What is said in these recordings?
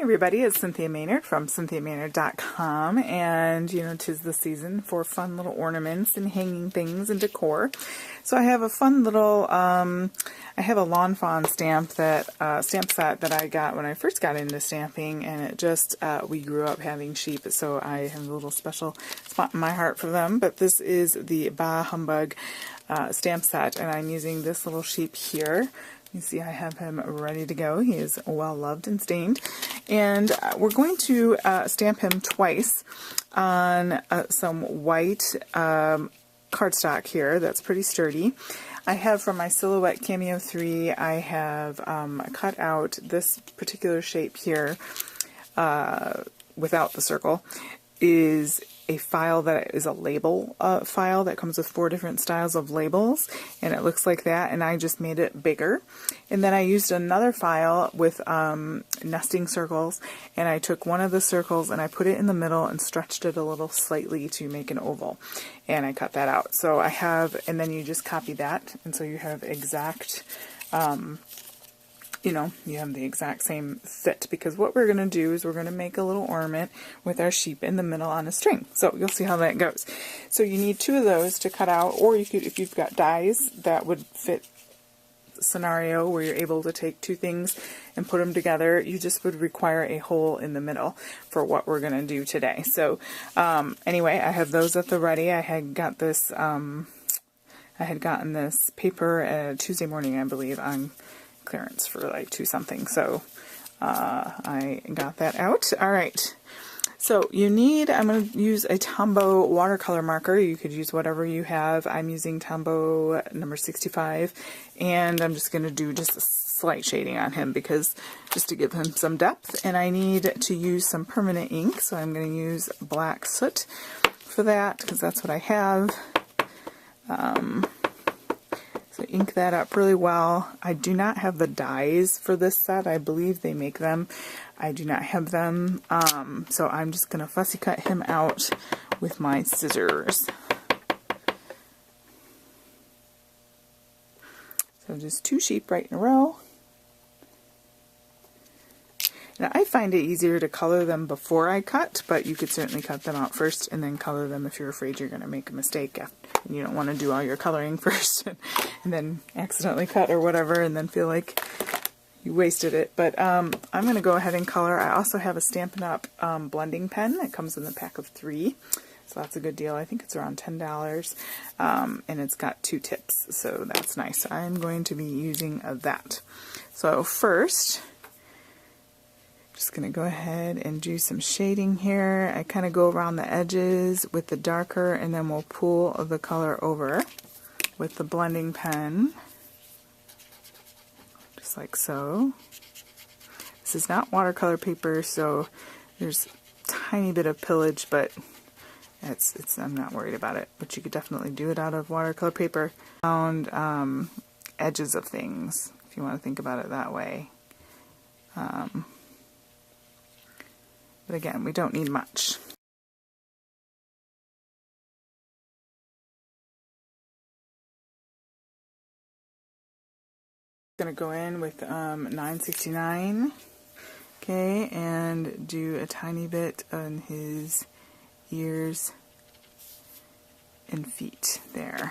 everybody, it's Cynthia Maynard from CynthiaMaynard.com, and you know, 'tis the season for fun little ornaments and hanging things and decor. So I have a fun little, I have a Lawn Fawn stamp set that I got when I first got into stamping, and it just, we grew up having sheep, so I have a little special spot in my heart for them. But this is the Bah Humbug stamp set, and I'm using this little sheep here. You see I have him ready to go. He is well loved and stained. And we're going to stamp him twice on some white cardstock here that's pretty sturdy. I have from my Silhouette Cameo 3, I have cut out this particular shape here without the circle. Is a file that is a label file that comes with 4 different styles of labels, and it looks like that, and I just made it bigger. And then I used another file with nesting circles, and I took one of the circles and I put it in the middle and stretched it a little slightly to make an oval, and I cut that out. So I have, and then you just copy that, and so you have exact you know, you have the exact same fit, because what we're going to do is we're going to make a little ornament with our sheep in the middle on a string. So you'll see how that goes. So you need 2 of those to cut out, or you could, if you've got dies that would fit the scenario where you're able to take 2 things and put them together, you just would require a hole in the middle for what we're going to do today. So anyway, I have those at the ready. I had got this, I had gotten this paper Tuesday morning, I believe, on clearance for like 2 something, so I got that out. Alright, so you need, I'm going to use a Tombow watercolor marker. You could use whatever you have. I'm using Tombow number 65, and I'm just going to do just a slight shading on him, because just to give him some depth. And I need to use some permanent ink, so I'm going to use black soot for that, because that's what I have. So ink that up really well. I do not have the dies for this set. I believe they make them. I do not have them. So I'm just going to fussy cut him out with my scissors. So just 2 sheep right in a row. Now I find it easier to color them before I cut, but you could certainly cut them out first and then color them if you're afraid you're going to make a mistake and you don't want to do all your coloring first and then accidentally cut or whatever and then feel like you wasted it. But I'm going to go ahead and color. I also have a Stampin' Up! Blending pen. It comes in the pack of 3, so that's a good deal. I think it's around $10, and it's got 2 tips, so that's nice. I'm going to be using that. So first, just going to go ahead and do some shading here. I kind of go around the edges with the darker, and then we'll pull the color over with the blending pen, just like so. This is not watercolor paper, so there's a tiny bit of pillage, but I'm not worried about it. But you could definitely do it out of watercolor paper. Around edges of things, if you want to think about it that way. But again, we don't need much. I'm going to go in with 969, okay, and do a tiny bit on his ears and feet there.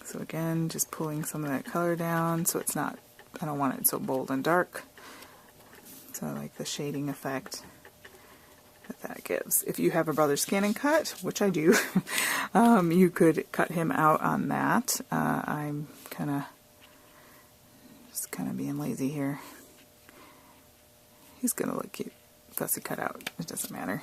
So again, just pulling some of that color down so it's not, I don't want it so bold and dark. So I like the shading effect that gives. If you have a brother scan and cut, which I do, you could cut him out on that. I'm just kind of being lazy here. He's gonna look cute, fussy cut out. It doesn't matter.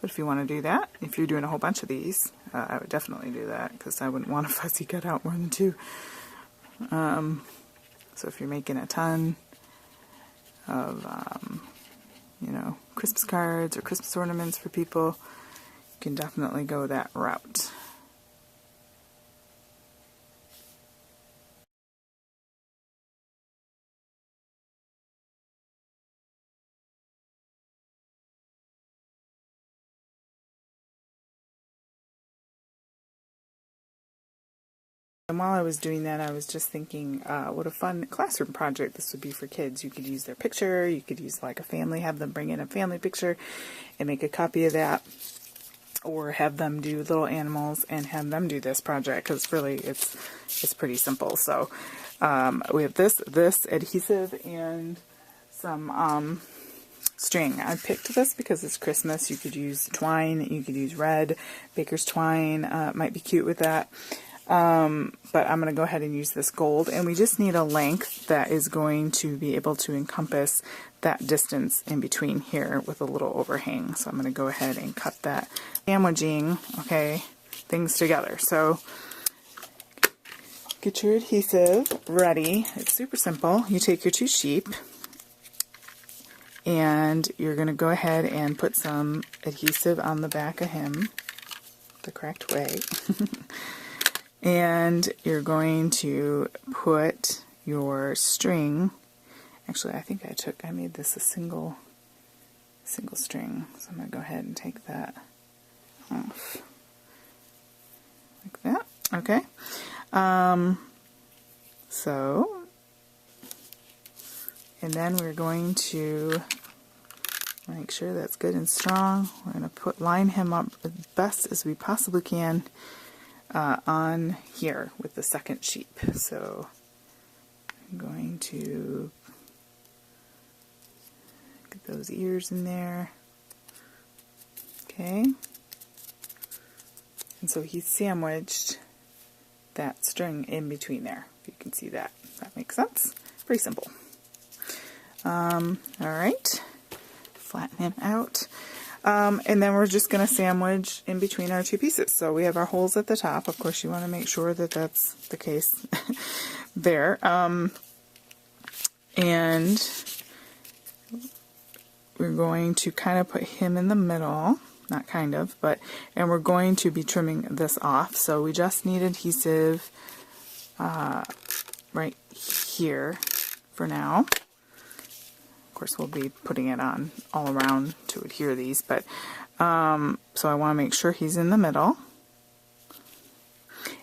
But if you want to do that, if you're doing a whole bunch of these, I would definitely do that, because I wouldn't want a fussy cut out more than 2. So if you're making a ton of you know, Christmas cards or Christmas ornaments for people, you can definitely go that route. And while I was doing that, I was just thinking what a fun classroom project this would be for kids. You could use their picture, you could use like a family, have them bring in a family picture and make a copy of that, or have them do little animals and have them do this project, because really it's pretty simple. So we have this adhesive and some string. I picked this because it's Christmas. You could use twine, you could use red, baker's twine, might be cute with that. But I'm going to go ahead and use this gold, and we just need a length that is going to be able to encompass that distance in between here with a little overhang. So I'm going to go ahead and cut that, sandwiching, okay, things together. So get your adhesive ready. It's super simple. You take your two sheep and you're going to go ahead and put some adhesive on the back of him the correct way. And you're going to put your string, actually I think I made this a single string, so I'm going to go ahead and take that off like that. Okay. And then we're going to make sure that's good and strong. We're going to line him up as best as we possibly can on here with the second sheep. So I'm going to get those ears in there. Okay. And so he's sandwiched that string in between there. You can see that. That makes sense. Pretty simple. Alright. Flatten him out. And then we're just going to sandwich in between our two pieces. So we have our holes at the top. Of course, you want to make sure that that's the case there. And we're going to kind of put him in the middle. Not kind of, but, and we're going to be trimming this off. So we just need adhesive right here for now. Of course, we'll be putting it on all around to adhere these, but so I want to make sure he's in the middle.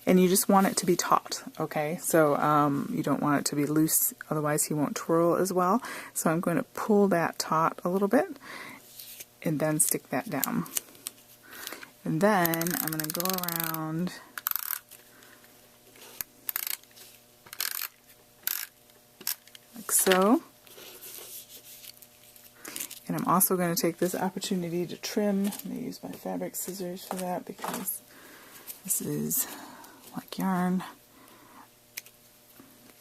And you just want it to be taut, okay? So you don't want it to be loose, otherwise he won't twirl as well. So I'm going to pull that taut a little bit and then stick that down. And then I'm going to go around like so. And I'm also going to take this opportunity to trim. I'm going to use my fabric scissors for that because this is like yarn.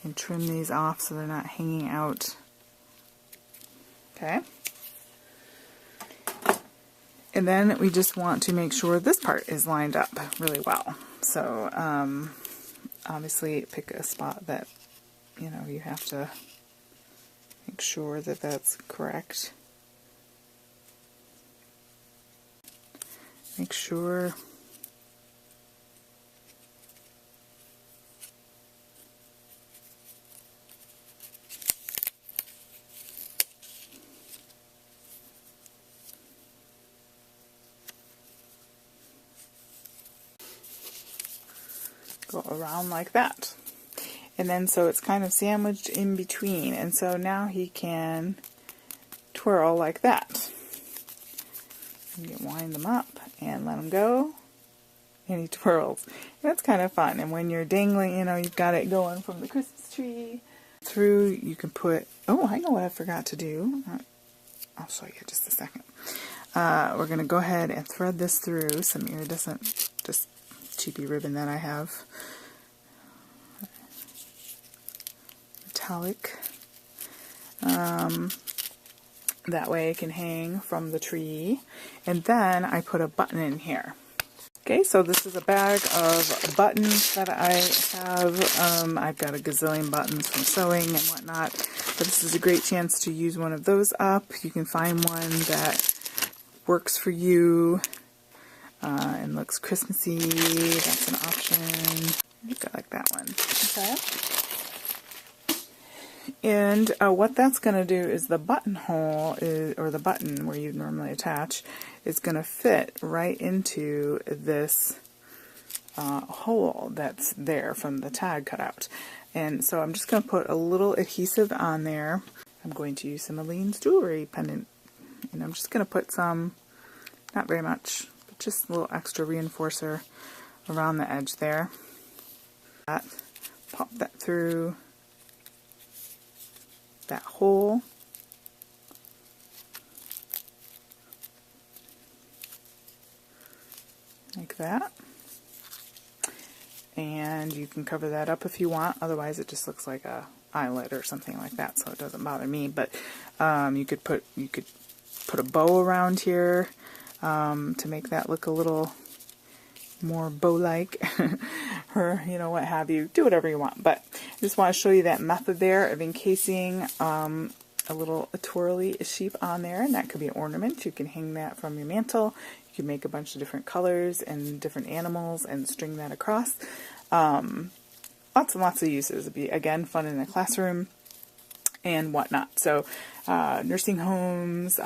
And trim these off so they're not hanging out. Okay. And then we just want to make sure this part is lined up really well. So obviously pick a spot that, you know, you have to make sure that that's correct. Make sure go around like that. And then so it's kind of sandwiched in between, and so now he can twirl like that. You can wind them up and let them go, and he twirls. And that's kind of fun. And when you're dangling, you know, you've got it going from the Christmas tree through, you can put, oh, I know what I forgot to do. I'll show you in just a second. We're going to go ahead and thread this through some iridescent, just cheapy ribbon that I have. Metallic. That way it can hang from the tree. And then I put a button in here. Okay, so this is a bag of buttons that I have. I've got a gazillion buttons from sewing and whatnot, but this is a great chance to use one of those up. You can find one that works for you and looks Christmassy. That's an option. I like that one. Okay. And what that's going to do is the buttonhole, or the button where you normally attach, is going to fit right into this hole that's there from the tag cutout. And so I'm just going to put a little adhesive on there. I'm going to use some Aline's jewelry pendant, and I'm just going to put some, not very much, but just a little extra reinforcer around the edge there. Pop that through that hole. Like that. And you can cover that up if you want, otherwise it just looks like a eyelet or something like that, so it doesn't bother me. But you could put a bow around here to make that look a little more bow-like, or what have you. Do whatever you want. But I just want to show you that method there of encasing a little twirly sheep on there, and that could be an ornament. You can hang that from your mantle. You can make a bunch of different colors and different animals and string that across. Lots and lots of uses. It'd be, again, fun in a classroom and whatnot. So nursing homes,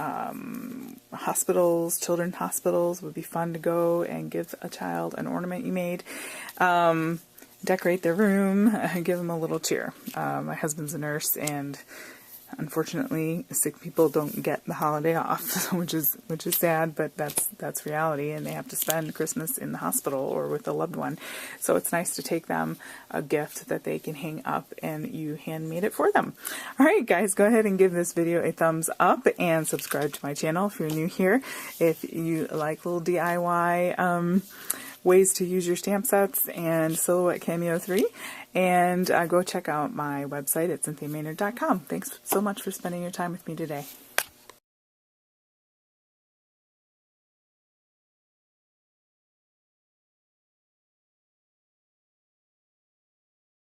hospitals, children's hospitals would be fun to go and give a child an ornament you made. Decorate their room, give them a little cheer. My husband's a nurse, and unfortunately, sick people don't get the holiday off, which is sad, but that's reality, and they have to spend Christmas in the hospital or with a loved one. So it's nice to take them a gift that they can hang up, and you handmade it for them. All right, guys, go ahead and give this video a thumbs up and subscribe to my channel if you're new here. If you like little DIY ways to use your stamp sets and Silhouette Cameo 3, and go check out my website at CynthiaMaynard.com. Thanks so much for spending your time with me today.